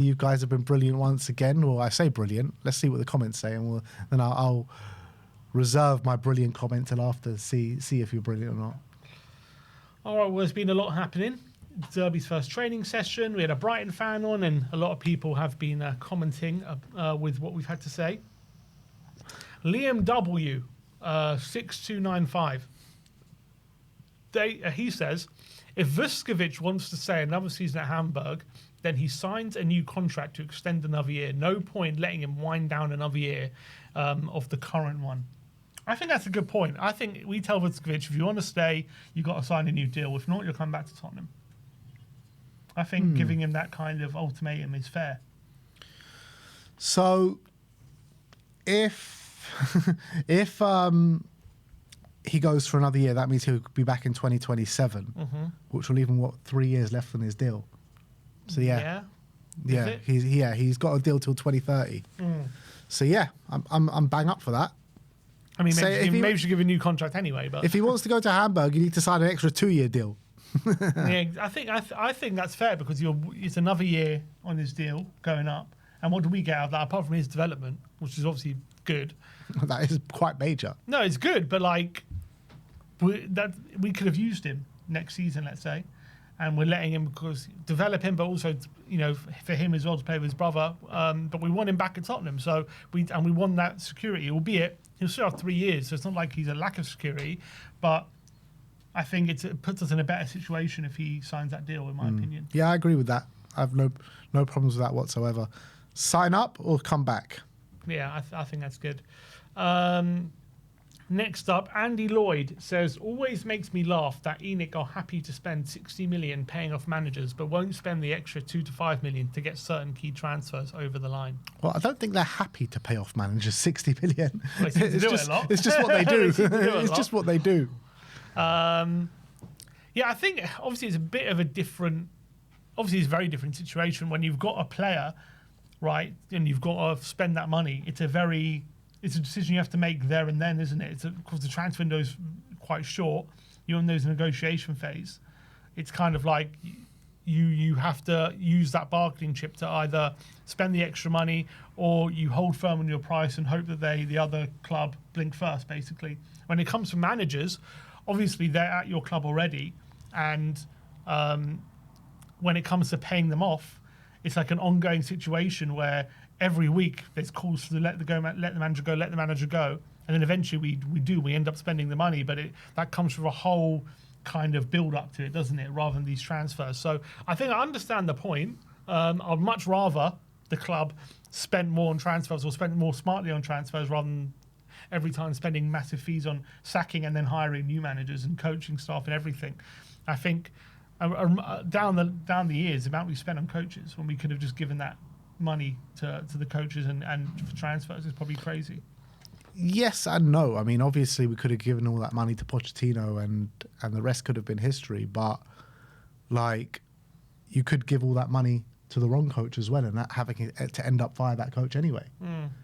You guys have been brilliant once again. Well, I say brilliant. Let's see what the comments say, and then I'll reserve my brilliant comment till after. See if you're brilliant or not. All right, well, there's been a lot happening. Zerbi's first training session. We had a Brighton fan on, and a lot of people have been commenting with what we've had to say. Liam W, 6295. He says, if Vuskovic wants to stay another season at Hamburg, then he signs a new contract to extend another year. No point letting him wind down another year of the current one. I think that's a good point. I think we tell Vuskovic, if you want to stay, you've got to sign a new deal. If not, you'll come back to Tottenham. I think giving him that kind of ultimatum is fair. So, if he goes for another year, that means he'll be back in 2027, which will leave him 3 years left on his deal. So yeah, he's got a deal till 2030. So yeah, I'm bang up for that. I mean, maybe we should give a new contract anyway. But if he wants to go to Hamburg, you need to sign an extra 2-year deal. Yeah, I think that's fair because it's another year on his deal going up. And what do we get out of that apart from his development, which is obviously good? That is quite major. No, it's good, but like we could have used him next season, let's say, and we're letting him develop him, but also for him as well to play with his brother. But we want him back at Tottenham, so we want that security, albeit he'll still have 3 years, so it's not like he's a lack of security, but I think it puts us in a better situation if he signs that deal, in my opinion. Yeah, I agree with that. I have no problems with that whatsoever. Sign up or come back. Yeah, I think that's good. Next up, Andy Lloyd says, always makes me laugh that ENIC are happy to spend 60 million paying off managers, but won't spend the extra 2 to 5 million to get certain key transfers over the line. Well, I don't think they're happy to pay off managers 60 million. Well, it's just what they do. It's just what they do. Yeah, I think obviously it's a bit of a different, obviously it's a very different situation when you've got a player, right, and you've got to spend that money. It's a decision you have to make there and then, isn't it? Because the transfer window is quite short. You're in those negotiation phase. It's kind of like you have to use that bargaining chip to either spend the extra money or you hold firm on your price and hope that the other club blink first, basically. When it comes to managers, obviously they're at your club already, and when it comes to paying them off, it's like an ongoing situation where every week there's calls to let the manager go, and then eventually we end up spending the money, but that comes from a whole kind of build up to it, doesn't it, rather than these transfers. So I think I understand the point. I'd much rather the club spend more on transfers or spend more smartly on transfers rather than every time spending massive fees on sacking and then hiring new managers and coaching staff and everything. I think down the years, the amount we spent on coaches when we could have just given that money to the coaches and for transfers is probably crazy. Yes and no. I mean, obviously we could have given all that money to Pochettino and the rest could have been history, but like you could give all that money to the wrong coach as well and that having to end up fire that coach anyway.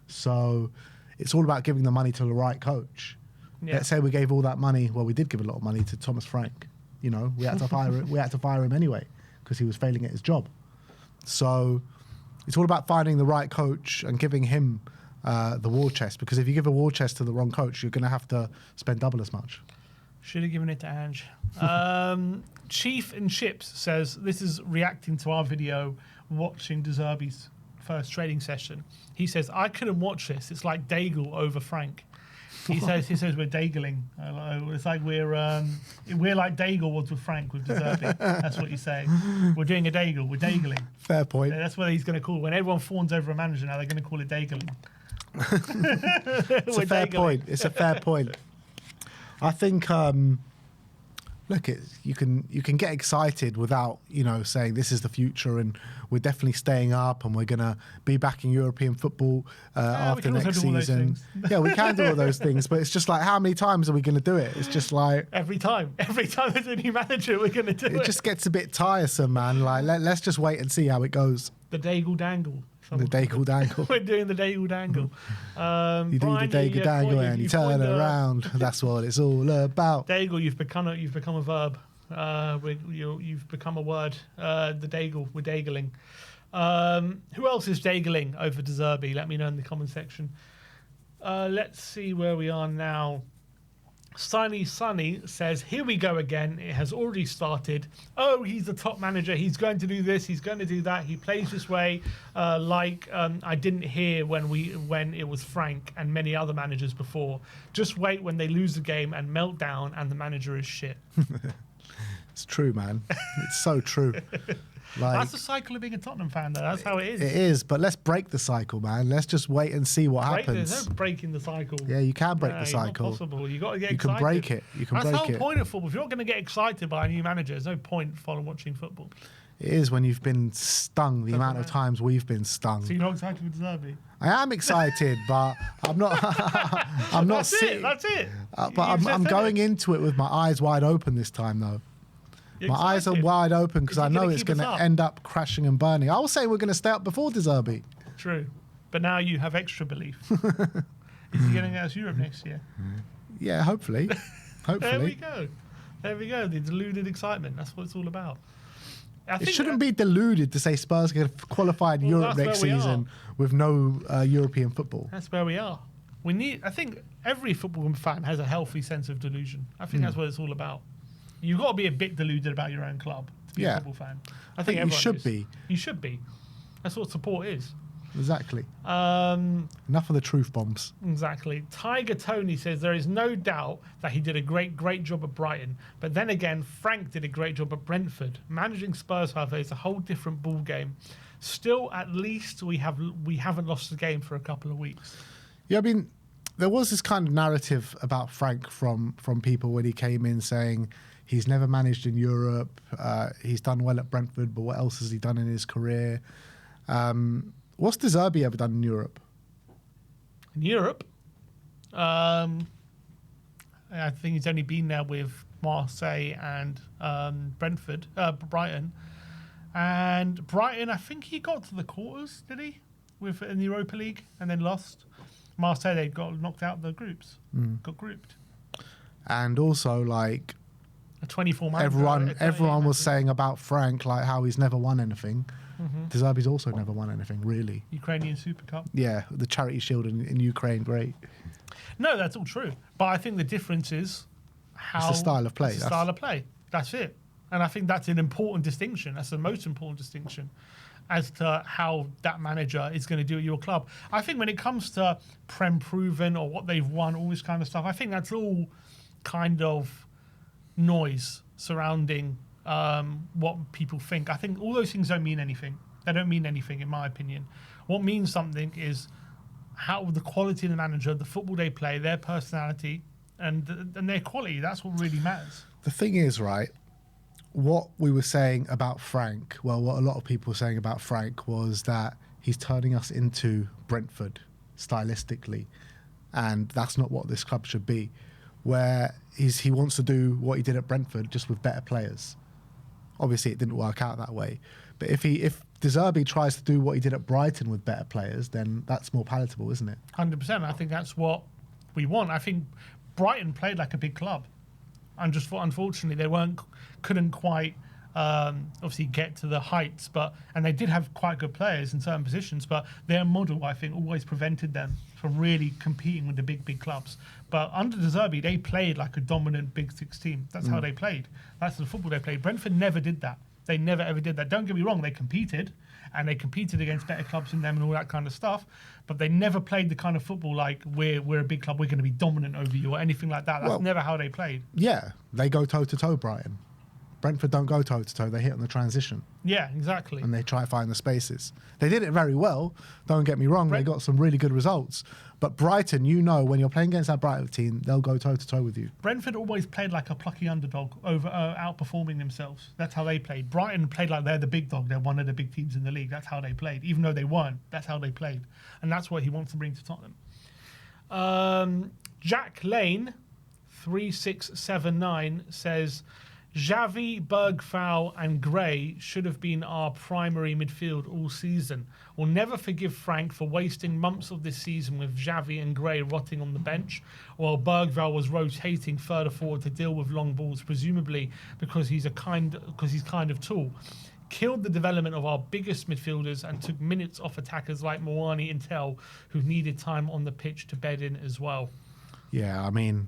So it's all about giving the money to the right coach. Yeah. Let's say we gave all that money. Well, we did give a lot of money to Thomas Frank. We had to fire him anyway because he was failing at his job. So it's all about finding the right coach and giving him the war chest. Because if you give a war chest to the wrong coach, you're going to have to spend double as much. Should have given it to Ange. Chief and Chips says this is reacting to our video watching De Zerbi's first training session. He says, I couldn't watch this. It's like Daigle over Frank. He says we're Daigling. It's like we're like Daigle was with Frank with De Zerbi. That's what he's saying. We're doing a Daigle. We're Daigling. Fair point. That's what he's going to call when everyone fawns over a manager. Now they're going to call it Daigling. It's a fair point. It's a fair point. I think. Look, you can get excited without saying this is the future and we're definitely staying up and we're gonna be back in European football after next season. Yeah, we can do all those things, but it's just like how many times are we gonna do it? It's just like every time there's a new manager, we're gonna do it. It just gets a bit tiresome, man. Like let's just wait and see how it goes. The Daigle Dangle. The Daigle Dangle. We're doing the Daigle Dangle. You do the Daigle Dangle and you turn around. That's what it's all about. Daigle, you've become a verb. You've become a word. The Daigle, we're Daigling. Who else is dagling over De Zerbi? Let me know in the comment section. Let's see where we are now. Sunny says, here we go again. It has already started. Oh, he's the top manager. He's going to do this. He's going to do that. He plays this way. I didn't hear when it was Frank and many other managers before. Just wait when they lose the game and melt down and the manager is shit. It's true, man. It's so true. Like, that's the cycle of being a Tottenham fan, though. That's how it is. It is, but let's break the cycle, man. Let's just wait and see what happens. There's no breaking the cycle. Yeah, you can break the cycle. It's not possible. You got to get you excited. Can break it. You can That's break the whole it. point of football. If you're not going to get excited by a new manager, there's no point following watching football. It is when you've been stung. The amount of times we've been stung. So you're not excited with Zerbi? I am excited, but I'm not. I'm not. That's it. But I'm going into it with my eyes wide open this time, though. You're my excited. eyes are wide open because I know it's keep going us to up? end up crashing and burning. I was saying we're going to stay up before De Zerbi. True. But now you have extra belief. Is he going to get us Europe next year? Yeah, hopefully. There we go. There we go. The deluded excitement. That's what it's all about. It shouldn't be deluded to say Spurs get qualified in Europe next season with no European football. That's where we are. I think every football fan has a healthy sense of delusion. I think that's what it's all about. You've got to be a bit deluded about your own club to be a football fan. I think you should be. You should be. That's what support is. Exactly. Enough of the truth bombs. Exactly. Tiger Tony says there is no doubt that he did a great job at Brighton, but then again, Frank did a great job at Brentford. Managing Spurs, however, is a whole different ball game. Still, at least we haven't lost the game for a couple of weeks. Yeah, I mean, there was this kind of narrative about Frank from people when he came in saying he's never managed in Europe. He's done well at Brentford, but what else has he done in his career? What's De Zerbi ever done in Europe? In Europe, I think he's only been there with Marseille and Brighton. And Brighton, I think he got to the quarters, did he? In the Europa League, and then lost. Marseille, they got knocked out of the groups, got grouped. And also, like, a 24-man. Everyone was saying about Frank, like, how he's never won anything. De Zerbi's also never won anything, really. Ukrainian Super Cup. Yeah, the Charity Shield in Ukraine, great. No, that's all true. But I think the difference is how... It's the style of play. It's the style of play. That's it. And I think that's an important distinction. That's the most important distinction as to how that manager is going to do at your club. I think when it comes to Prem proven or what they've won, all this kind of stuff, I think that's all kind of noise surrounding what people think. I think all those things don't mean anything. They don't mean anything, in my opinion. What means something is how the quality of the manager, the football they play, their personality, and their quality. That's what really matters. The thing is, right, what we were saying about Frank, well, what a lot of people were saying about Frank was that he's turning us into Brentford stylistically, and that's not what this club should be, where he wants to do what he did at Brentford just with better players. Obviously, it didn't work out that way. But if De Zerbi tries to do what he did at Brighton with better players, then that's more palatable, isn't it? 100%. I think that's what we want. I think Brighton played like a big club. And just unfortunately, they couldn't quite obviously get to the heights. And they did have quite good players in certain positions. But their model, I think, always prevented them from really competing with the big clubs. But under De Zerbi, they played like a dominant Big Six team. That's how they played. That's the football they played. Brentford never did that. They never ever did that. Don't get me wrong, they competed, and they competed against better clubs than them and all that kind of stuff. But they never played the kind of football like we're a big club, we're going to be dominant over you or anything like that. That's never how they played. Yeah, they go toe to toe, Brighton. Brentford don't go toe to toe. They hit on the transition. Yeah, exactly. And they try to find the spaces. They did it very well. Don't get me wrong. They got some really good results. But Brighton, when you're playing against that Brighton team, they'll go toe to toe with you. Brentford always played like a plucky underdog, outperforming themselves. That's how they played. Brighton played like they're the big dog. They're one of the big teams in the league. That's how they played. Even though they weren't, that's how they played. And that's what he wants to bring to Tottenham. Jack Lane, 3679, says... Xavi, Bergfau and Gray should have been our primary midfield all season. We'll never forgive Frank for wasting months of this season with Xavi and Gray rotting on the bench, while Bergvall was rotating further forward to deal with long balls, presumably because he's kind of tall. killed the development of our biggest midfielders and took minutes off attackers like Moani and Tell, who needed time on the pitch to bed in as well. Yeah, I mean,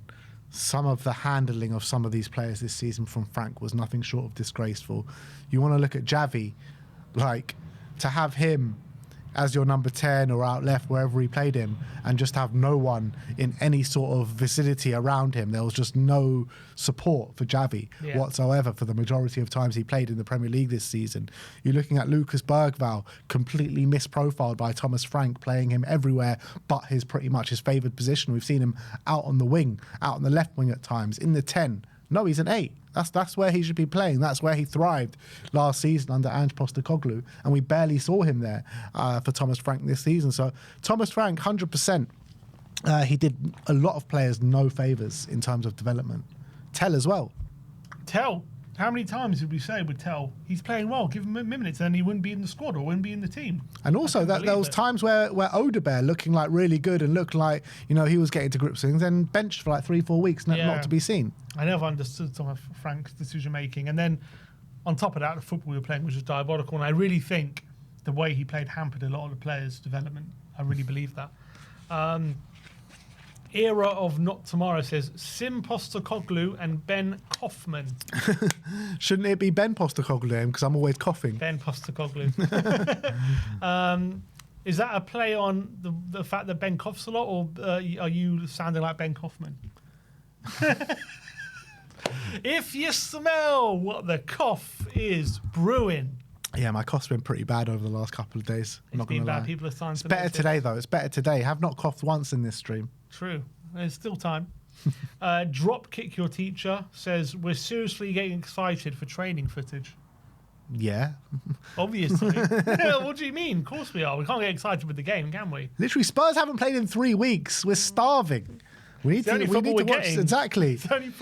some of the handling of some of these players this season from Frank was nothing short of disgraceful. You want to look at Javi, like, to have him as your number 10 or out left, wherever he played him, and just have no one in any sort of vicinity around him. There was just no support for Javi whatsoever for the majority of times he played in the Premier League this season. You're looking at Lucas Bergvall, completely misprofiled by Thomas Frank, playing him everywhere but his pretty much his favoured position. We've seen him out on the wing, out on the left wing at times, in the 10. No, he's an 8. That's where he should be playing. That's where he thrived last season under Ange Postecoglou, and we barely saw him there for Thomas Frank this season. So Thomas Frank, 100%, he did a lot of players no favours in terms of development. Tell as well. Tell. How many times did we say with Tell, he's playing well, give him minutes, and he wouldn't be in the squad or wouldn't be in the team? And also that there was times where Odebear looking like really good and looked like, you know, he was getting to grips with things, and benched for like 3-4 weeks, not to be seen. I never understood some of Frank's decision making. And then on top of that, the football we were playing was just diabolical. And I really think the way he played hampered a lot of the players' development. I really believe that. Era of Not Tomorrow says Sim Postecoglou and Ben Kaufman. Shouldn't it be Ben Postecoglou? Because I'm always coughing. Ben Postecoglou. Is that a play on the fact that Ben coughs a lot, or are you sounding like Ben Kaufman? If you smell what the cough is brewing. Yeah, my cough's been pretty bad over the last couple of days. It's been bad. People are starting to notice. It's better today, though. It's better today. Have not coughed once in this stream. True. There's still time. Drop Kick Your Teacher says, we're seriously getting excited for training footage. Yeah. Obviously. What do you mean? Of course we are. We can't get excited with the game, can we? Literally, Spurs haven't played in 3 weeks. We're starving. We need to watch. Exactly.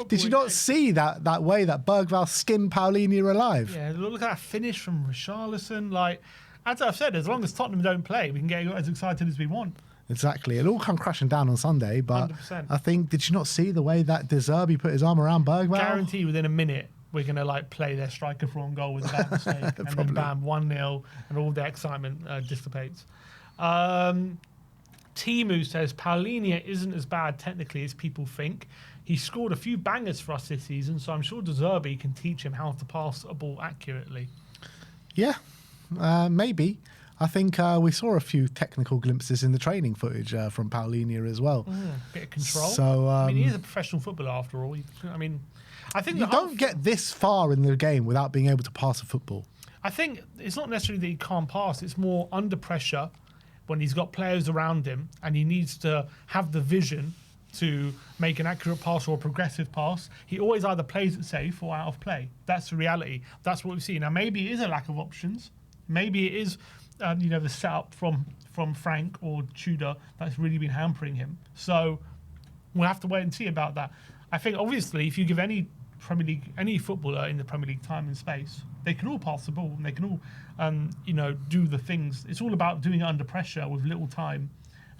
Did you not see that way that Bergvall skinned Paulinho alive? Yeah, look at that finish from Richarlison. Like, as I've said, as long as Tottenham don't play, we can get as excited as we want. Exactly. It'll all come crashing down on Sunday, but 100%. I think, did you not see the way that Zerbi put his arm around Bergvall? Guarantee within a minute we're going to play their striker for on goal with a bad mistake. And then bam, 1-0, and all the excitement dissipates. Timu says Paulinho isn't as bad technically as people think. He scored a few bangers for us this season, so I'm sure Zerbi can teach him how to pass a ball accurately. Yeah, maybe. I think we saw a few technical glimpses in the training footage from Paulinho as well. Bit of control. So, I mean, he is a professional footballer after all. I think you don't get this far in the game without being able to pass a football. I think it's not necessarily that he can't pass. It's more under pressure when he's got players around him and he needs to have the vision to make an accurate pass or a progressive pass. He always either plays it safe or out of play. That's the reality. That's what we see. Now, maybe it is a lack of options. Maybe it is, the setup from Frank or Tudor that's really been hampering him. So we'll have to wait and see about that. I think, obviously, if you give any Premier League, any footballer in the Premier League time and space, they can all pass the ball and they can all, do the things. It's all about doing it under pressure with little time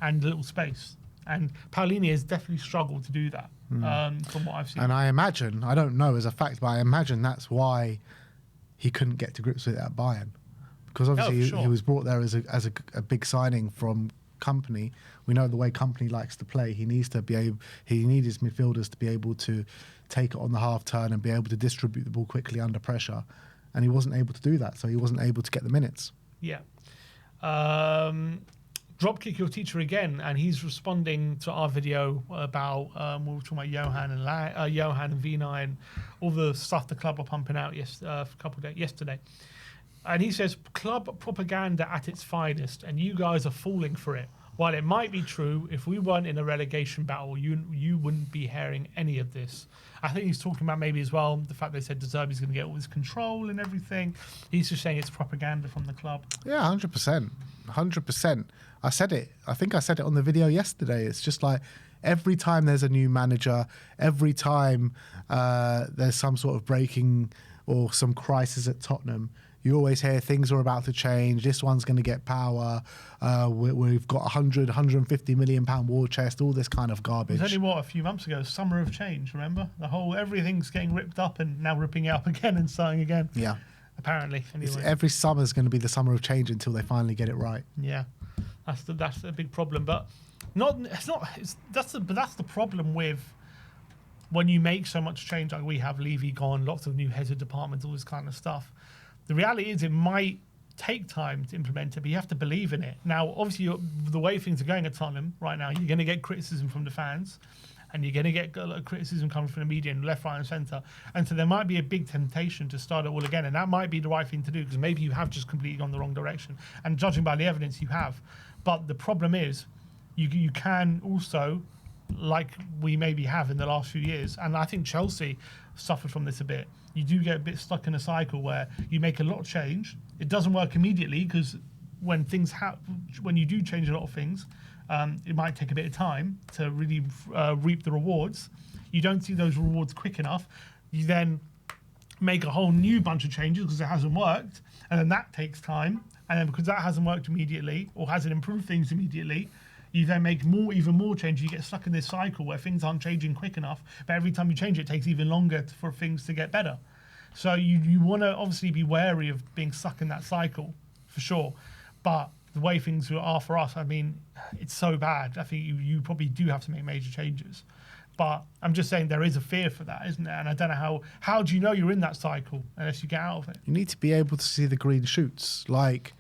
and little space. And Paulinho has definitely struggled to do that from what I've seen. And I imagine, I don't know as a fact, but I imagine that's why he couldn't get to grips with it at Bayern. Because obviously he was brought there as a big signing from Company. We know the way Company likes to play. He needs his midfielders to be able to take it on the half turn and be able to distribute the ball quickly under pressure. And he wasn't able to do that, so he wasn't able to get the minutes. Yeah. Drop Kick Your Teacher again, and he's responding to our video about we were talking about Johan and Vinay and all the stuff the club are pumping out yesterday. And he says, club propaganda at its finest, and you guys are falling for it. While it might be true, if we weren't in a relegation battle, you wouldn't be hearing any of this. I think he's talking about maybe as well the fact they said Zerbi's going to get all this control and everything. He's just saying it's propaganda from the club. Yeah, 100%. 100%. I said it. I think I said it on the video yesterday. It's just like every time there's a new manager, every time there's some sort of breaking or some crisis at Tottenham, you always hear things are about to change. This one's going to get power. We've got 150 million pound war chest, all this kind of garbage. It was only, a few months ago, summer of change, remember? Everything's getting ripped up and now ripping it up again and starting again. Yeah. apparently. Anyway. Every summer is going to be the summer of change until they finally get it right. Yeah, that's a big problem. But that's the problem with when you make so much change like we have. Levy gone, lots of new heads of departments, all this kind of stuff. The reality is it might take time to implement it, but you have to believe in it. Now, obviously, the way things are going at Tottenham right now, you're going to get criticism from the fans, and you're going to get a lot of criticism coming from the media and left, right, and centre. And so there might be a big temptation to start it all again, and that might be the right thing to do because maybe you have just completely gone the wrong direction. And judging by the evidence, you have. But the problem is, you can also, like we maybe have in the last few years, and I think Chelsea suffered from this a bit. You do get a bit stuck in a cycle where you make a lot of change. It doesn't work immediately because when you do change a lot of things, it might take a bit of time to really reap the rewards. You don't see those rewards quick enough. You then make a whole new bunch of changes because it hasn't worked, and then that takes time. And then because that hasn't worked immediately or hasn't improved things immediately, you then make even more change. You get stuck in this cycle where things aren't changing quick enough, but every time you change it takes even longer for things to get better. So you want to obviously be wary of being stuck in that cycle, for sure. But the way things are for us, I mean, it's so bad. I think you probably do have to make major changes. But I'm just saying there is a fear for that, isn't there? And I don't know how do you know you're in that cycle unless you get out of it? You need to be able to see the green shoots. Like,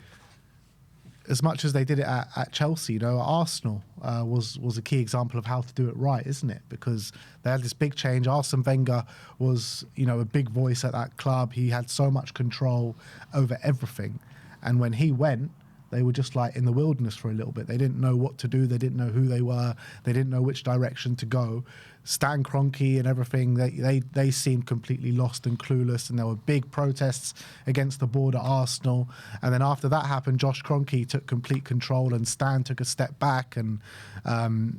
as much as they did it at Chelsea, Arsenal was a key example of how to do it right, isn't it? Because they had this big change. Arsene Wenger was, a big voice at that club. He had so much control over everything. And when he went, they were just like in the wilderness for a little bit. They didn't know what to do. They didn't know who they were. They didn't know which direction to go. Stan Kroenke and everything, they seemed completely lost and clueless, and there were big protests against the board at Arsenal. And then after that happened, Josh Kroenke took complete control and Stan took a step back, and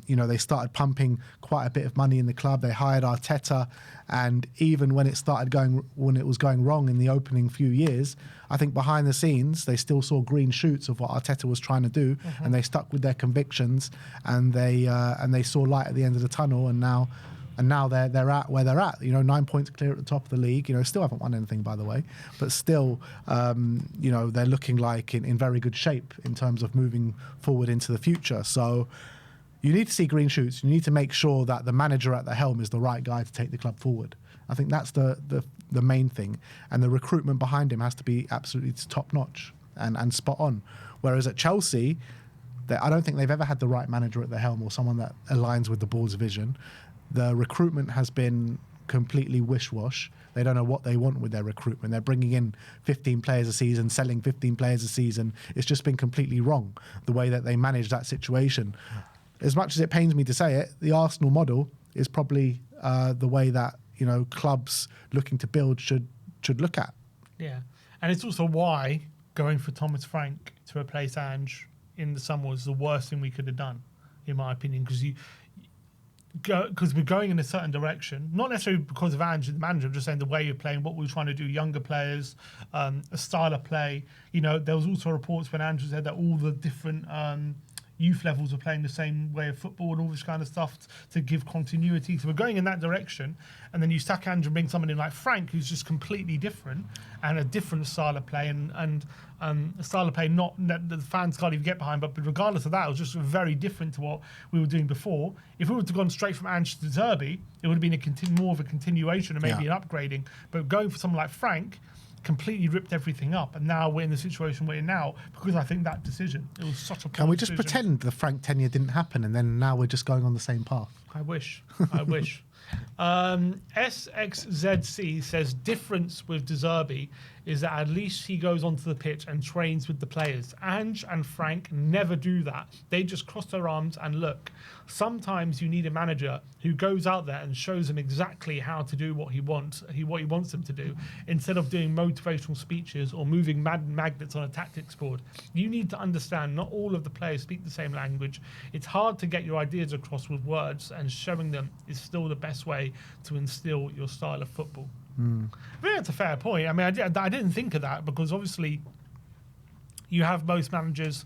they started pumping quite a bit of money in the club. They hired Arteta, and even when it was going wrong in the opening few years, I think behind the scenes they still saw green shoots of what Arteta was trying to do, and they stuck with their convictions, and they saw light at the end of the tunnel, and now they're at where they're at. 9 points clear at the top of the league. Still haven't won anything, by the way, but still, they're looking like in very good shape in terms of moving forward into the future. So you need to see green shoots. You need to make sure that the manager at the helm is the right guy to take the club forward. I think that's the main thing, and the recruitment behind him has to be absolutely top notch and spot on. Whereas at Chelsea, I don't think they've ever had the right manager at the helm or someone that aligns with the board's vision. The recruitment has been completely wish-wash. They don't know what they want with their recruitment. They're bringing in 15 players a season, selling 15 players a season. It's just been completely wrong, the way that they manage that situation. As much as it pains me to say it, the Arsenal model is probably the way that clubs looking to build should look at. Yeah, and it's also why going for Thomas Frank to replace Ange in the summer was the worst thing we could have done, in my opinion, because we're going in a certain direction, not necessarily because of Ange, the manager. I'm just saying the way you're playing, what we were trying to do, younger players, a style of play. There was also reports when Ange said that all the different youth levels are playing the same way of football and all this kind of stuff to give continuity. So we're going in that direction, and then you sack Ange and bring someone in like Frank, who's just completely different and a different style of play and a style of play not that the fans can't even get behind. But regardless of that, it was just very different to what we were doing before. If we would have gone straight from Ange to Zerbi, it would have been more of a continuation and maybe an upgrading. But going for someone like Frank completely ripped everything up, and now we're in the situation we're in now because I think that decision, it was such a Can we just decision. pretend the Frank tenure didn't happen, and then now we're just going on the same path? I wish. SXZC says difference with De Zerbi is that at least he goes onto the pitch and trains with the players. Ange and Frank never do that. They just cross their arms and look. Sometimes you need a manager who goes out there and shows them exactly how to do what he wants them to do, instead of doing motivational speeches or moving magnets on a tactics board. You need to understand not all of the players speak the same language. It's hard to get your ideas across with words, and showing them is still the best way to instill your style of football. I think that's a fair point. I mean, I didn't think of that, because obviously you have most managers,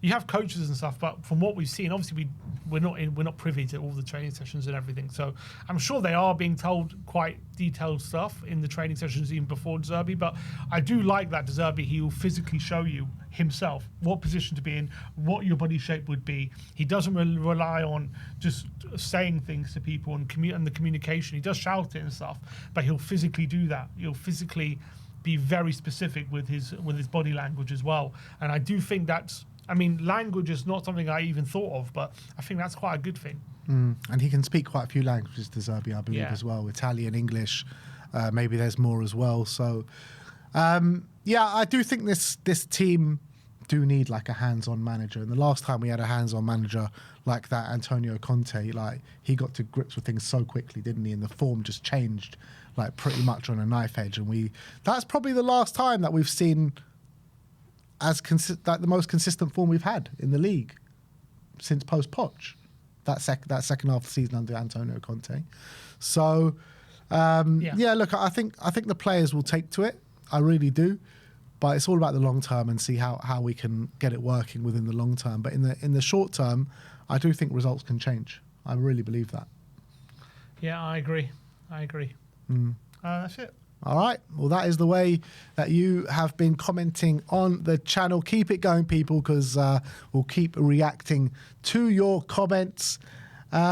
you have coaches and stuff, but from what we've seen, obviously we're not privy to all the training sessions and everything. So I'm sure they are being told quite detailed stuff in the training sessions even before Zerbi. But I do like that Zerbi, he will physically show you himself what position to be in, what your body shape would be. He doesn't rely on just saying things to people and the communication. He does shout it and stuff, but he'll physically do that. He'll physically be very specific with his body language as well. And I do think language is not something I even thought of, but I think that's quite a good thing. And he can speak quite a few languages, Zerbi, I believe, as well. Italian, English, maybe there's more as well. So, I do think this team do need like a hands-on manager. And the last time we had a hands-on manager like that, Antonio Conte, like he got to grips with things so quickly, didn't he? And the form just changed like pretty much on a knife edge. And that's probably the last time that we've seen the most consistent form we've had in the league since post-Poch, that second half of the season under Antonio Conte. So, look, I think the players will take to it. I really do. But it's all about the long term and see how we can get it working within the long term. But in the short term, I do think results can change. I really believe that. Yeah, I agree. That's it. All right. Well, that is the way that you have been commenting on the channel. Keep it going, people, because we'll keep reacting to your comments.